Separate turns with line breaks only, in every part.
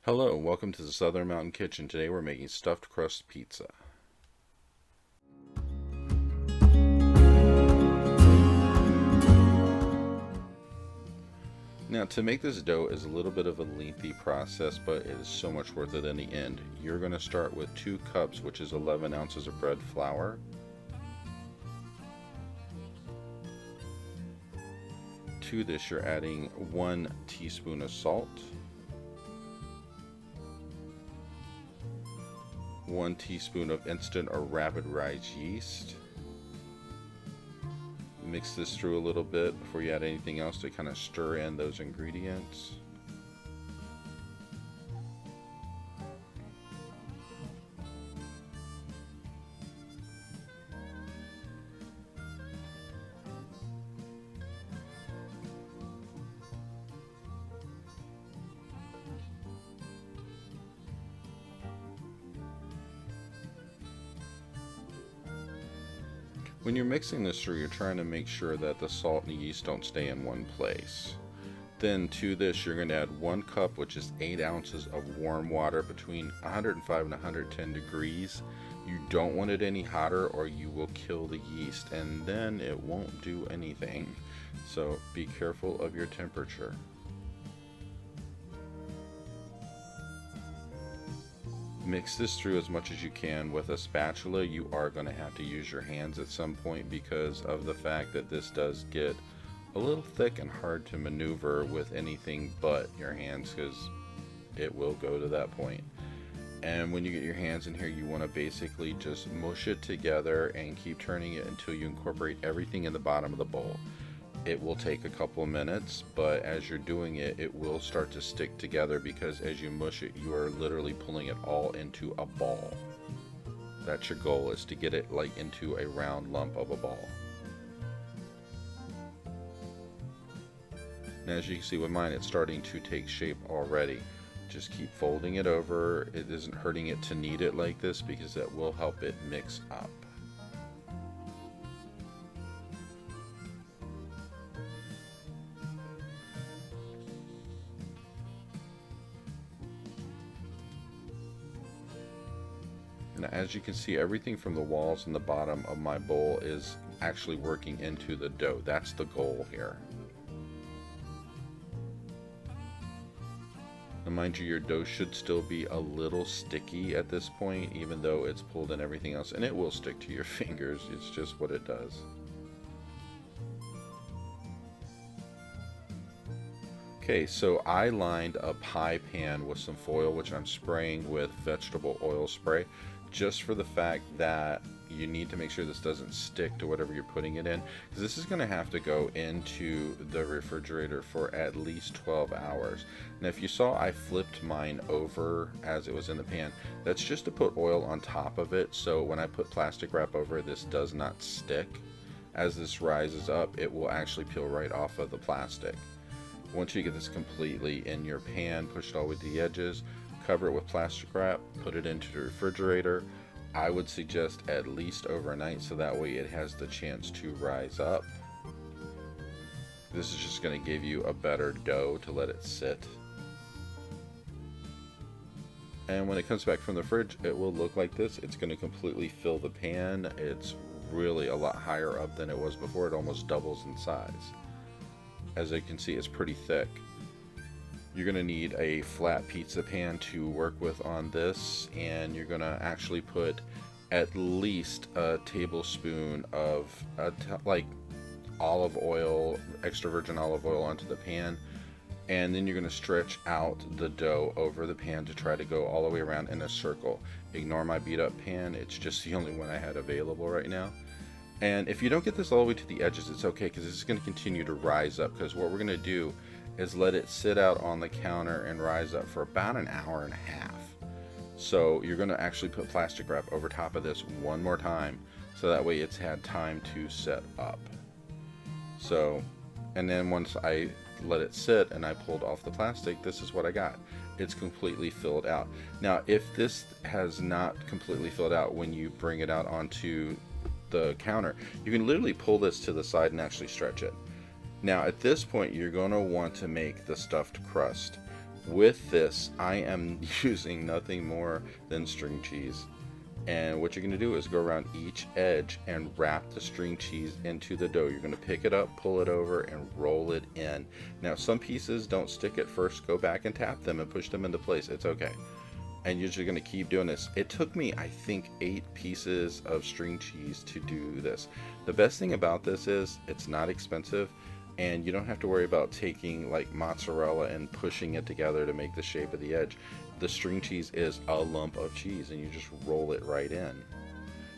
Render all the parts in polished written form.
Hello, welcome to the Southern Mountain Kitchen. Today we're making stuffed crust pizza. Now, to make this dough is a little bit of a lengthy process, but it is so much worth it in the end. You're going to start with 2 cups, which is 11 ounces of bread flour. To this, you're adding 1 teaspoon of salt, 1 teaspoon of instant or rapid rise yeast. Mix this through a little bit before you add anything else to kind of stir in those ingredients. When you're mixing this through, you're trying to make sure that the salt and the yeast don't stay in one place. Then to this, you're going to add 1 cup, which is 8 ounces of warm water between 105 and 110 degrees. You don't want it any hotter or you will kill the yeast and then it won't do anything. So be careful of your temperature. Mix this through as much as you can with a spatula. You are going to have to use your hands at some point because of the fact that this does get a little thick and hard to maneuver with anything but your hands, because it will go to that point. And when you get your hands in here, you want to basically just mush it together and keep turning it until you incorporate everything in the bottom of the bowl. It will take a couple of minutes, but as you're doing it, it will start to stick together because as you mush it, you are literally pulling it all into a ball. That's your goal, is to get it like into a round lump of a ball. And as you can see with mine, it's starting to take shape already. Just keep folding it over. It isn't hurting it to knead it like this because that will help it mix up. And as you can see, everything from the walls and the bottom of my bowl is actually working into the dough. That's the goal here. And mind you, your dough should still be a little sticky at this point, even though it's pulled in everything else, and it will stick to your fingers. It's just what it does. Okay, so I lined a pie pan with some foil, which I'm spraying with vegetable oil spray, just for the fact that you need to make sure this doesn't stick to whatever you're putting it in, because this is going to have to go into the refrigerator for at least 12 hours. Now if you saw, I flipped mine over as it was in the pan. That's just to put oil on top of it, so when I put plastic wrap over, this does not stick. As this rises up, it will actually peel right off of the plastic. Once you get this completely in your pan, push it all the way to the edges, cover it with plastic wrap, put it into the refrigerator. I would suggest at least overnight, so that way it has the chance to rise up. This is just going to give you a better dough to let it sit. And when it comes back from the fridge, it will look like this. It's going to completely fill the pan. It's really a lot higher up than it was before. It almost doubles in size. As you can see, it's pretty thick. You're going to need a flat pizza pan to work with on this, and you're going to actually put at least a tablespoon of like olive oil, extra virgin olive oil onto the pan, and then you're going to stretch out the dough over the pan to try to go all the way around in a circle. Ignore my beat up pan, it's just the only one I had available right now. And if you don't get this all the way to the edges, it's okay, because it's going to continue to rise up, because what we're going to do is let it sit out on the counter and rise up for about an hour and a half. So you're going to actually put plastic wrap over top of this one more time, so that way it's had time to set up. So, and then once I let it sit and I pulled off the plastic, this is what I got. It's completely filled out. Now if this has not completely filled out when you bring it out onto the counter, you can literally pull this to the side and actually stretch it. Now at this point, you're going to want to make the stuffed crust. With this, I am using nothing more than string cheese. And what you're going to do is go around each edge and wrap the string cheese into the dough. You're going to pick it up, pull it over, and roll it in. Now, some pieces don't stick at first. Go back and tap them and push them into place. It's okay. And you're just going to keep doing this. It took me, I think, 8 pieces of string cheese to do this. The best thing about this is it's not expensive, and you don't have to worry about taking like mozzarella and pushing it together to make the shape of the edge. The string cheese is a lump of cheese, and you just roll it right in.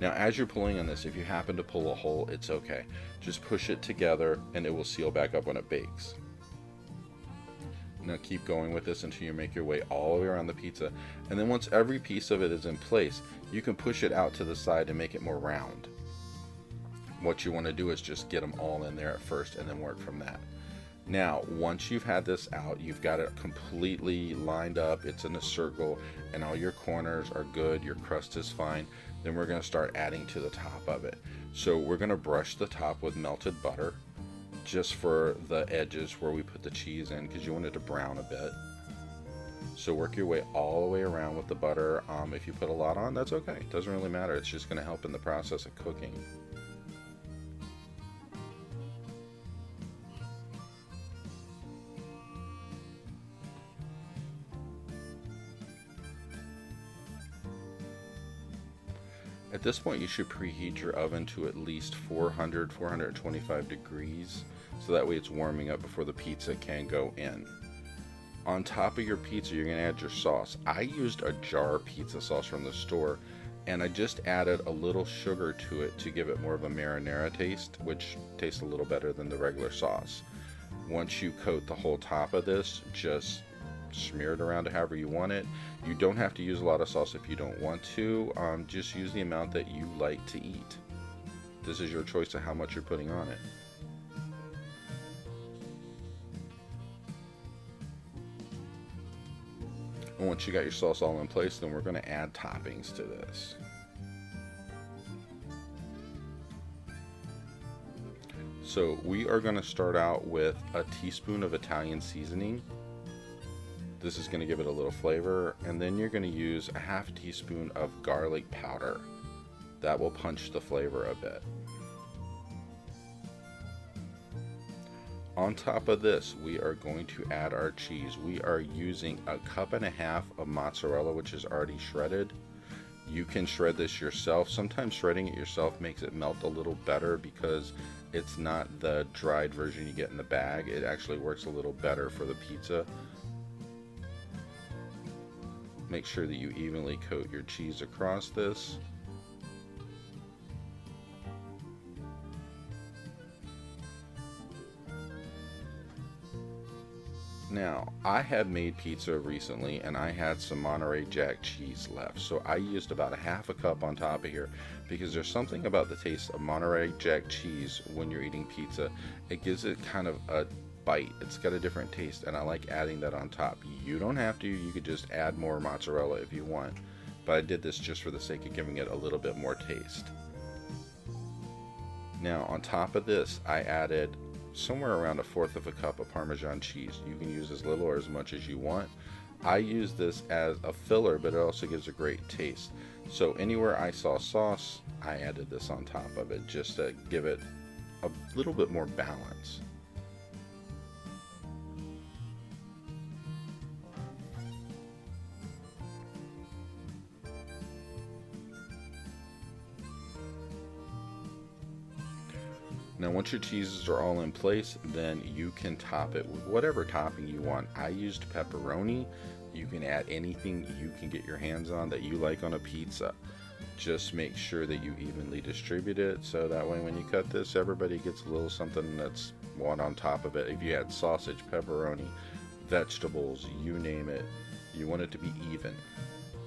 Now, as you're pulling on this, if you happen to pull a hole, it's okay. Just push it together and it will seal back up when it bakes. Now keep going with this until you make your way all the way around the pizza. And then once every piece of it is in place, you can push it out to the side and make it more round. What you want to do is just get them all in there at first and then work from that. Now, once you've had this out, you've got it completely lined up, it's in a circle, and all your corners are good, your crust is fine, then we're going to start adding to the top of it. So we're going to brush the top with melted butter, just for the edges where we put the cheese in, because you want it to brown a bit. So work your way all the way around with the butter. If you put a lot on, that's okay, it doesn't really matter, it's just going to help in the process of cooking. At this point, you should preheat your oven to at least 425 degrees, so that way it's warming up before the pizza can go in. On top of your pizza, you're going to add your sauce. I used a jar pizza sauce from the store, and I just added a little sugar to it to give it more of a marinara taste, which tastes a little better than the regular sauce. Once you coat the whole top of this, just smear it around however you want it. You don't have to use a lot of sauce if you don't want to. Just use the amount that you like to eat. This is your choice of how much you're putting on it. And once you got your sauce all in place, then we're going to add toppings to this. So we are going to start out with a teaspoon of Italian seasoning. This is going to give it a little flavor, and then you're going to use a half teaspoon of garlic powder. That will punch the flavor a bit. On top of this, we are going to add our cheese. We are using 1.5 cups of mozzarella, which is already shredded. You can shred this yourself. Sometimes shredding it yourself makes it melt a little better because it's not the dried version you get in the bag. It actually works a little better for the pizza. Make sure that you evenly coat your cheese across this. Now, I have made pizza recently and I had some Monterey Jack cheese left, so I used about 1/2 cup on top of here because there's something about the taste of Monterey Jack cheese when you're eating pizza. It gives it kind of a bite. It's got a different taste, and I like adding that on top. You don't have to, you could just add more mozzarella if you want, but I did this just for the sake of giving it a little bit more taste. Now, on top of this, I added somewhere around 1/4 cup of Parmesan cheese. You can use as little or as much as you want. I use this as a filler, but it also gives a great taste. So anywhere I saw sauce, I added this on top of it just to give it a little bit more balance. Now once your cheeses are all in place, then you can top it with whatever topping you want. I used pepperoni. You can add anything you can get your hands on that you like on a pizza. Just make sure that you evenly distribute it, so that way when you cut this, everybody gets a little something that's one on top of it. If you add sausage, pepperoni, vegetables, you name it, you want it to be even.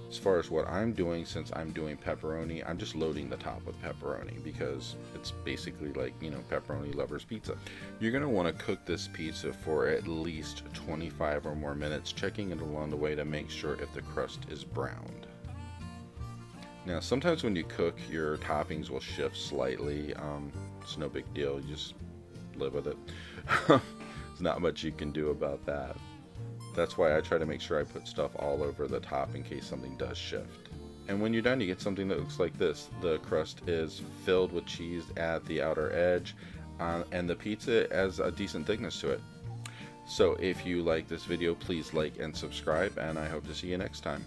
As far as what I'm doing, since I'm doing pepperoni, I'm just loading the top with pepperoni because it's basically like, pepperoni lovers pizza. You're going to want to cook this pizza for at least 25 or more minutes, checking it along the way to make sure if the crust is browned. Now, sometimes when you cook, your toppings will shift slightly. It's no big deal. You just live with it. There's not much you can do about that. That's why I try to make sure I put stuff all over the top in case something does shift. And when you're done, you get something that looks like this. The crust is filled with cheese at the outer edge, and the pizza has a decent thickness to it. So if you like this video, please like and subscribe, and I hope to see you next time.